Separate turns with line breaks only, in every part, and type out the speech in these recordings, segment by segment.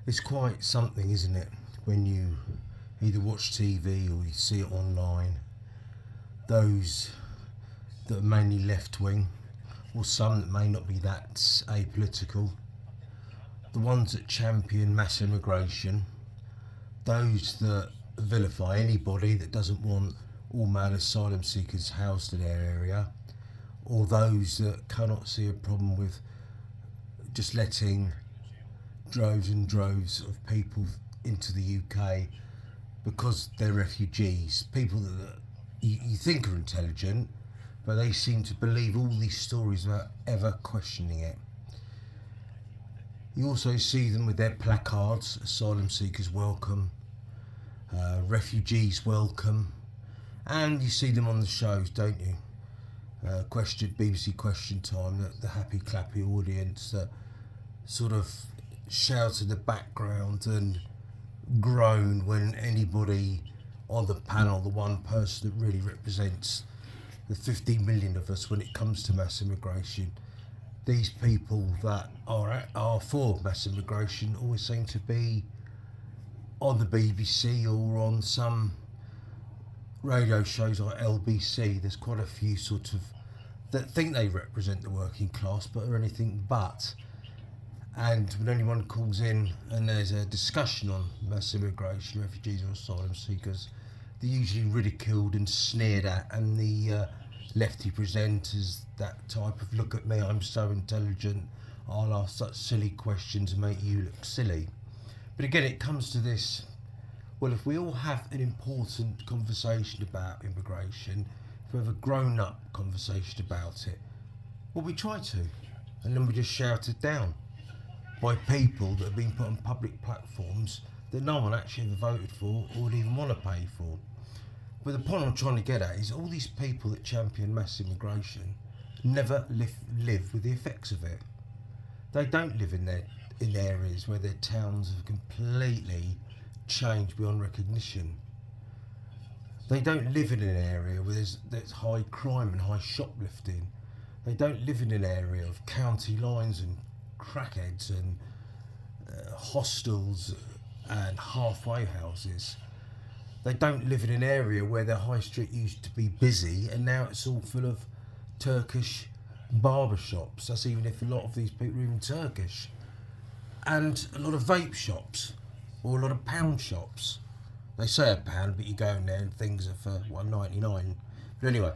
It's quite something, isn't it, when you either watch TV or you see it online. Those that are mainly left wing, or some that may not be that apolitical, the ones that champion mass immigration, those that vilify anybody that doesn't want all male asylum seekers housed in their area, or those that cannot see a problem with just letting droves and droves of people into the UK because they're refugees, people that you think are intelligent, but they seem to believe all these stories without ever questioning it. You also see them with their placards: asylum seekers welcome, refugees welcome, and you see them on the shows, don't you? BBC Question Time, the happy clappy audience that sort of shout in the background and groan when anybody on the panel, the one person that really represents the 15 million of us when it comes to mass immigration, these people that are for mass immigration always seem to be on the BBC or on some radio shows like LBC. There's quite a few sort of that think they represent the working class but are anything but. And when anyone calls in and there's a discussion on mass immigration, refugees or asylum seekers, they're usually ridiculed and sneered at, and the lefty presenters, that type of "look at me, I'm so intelligent, I'll ask such silly questions and make you look silly." But again, it comes to this: well, if we all have an important conversation about immigration, if we have a grown-up conversation about it, well, we try to, and then we just shout it down by people that have been put on public platforms that no one actually ever voted for or would even want to pay for. But the point I'm trying to get at is all these people that champion mass immigration never live with the effects of it. They don't live in areas where their towns have completely changed beyond recognition. They don't live in an area where there's high crime and high shoplifting. They don't live in an area of county lines and crackheads and hostels and halfway houses. They don't live in an area where their high street used to be busy and now it's all full of Turkish barber shops. That's even if a lot of these people are even Turkish. And a lot of vape shops or a lot of pound shops. They say a pound, but you go in there and things are for $1.99. But anyway,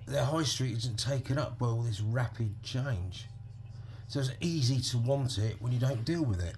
their high street isn't taken up by all this rapid change. So it's easy to want it when you don't deal with it.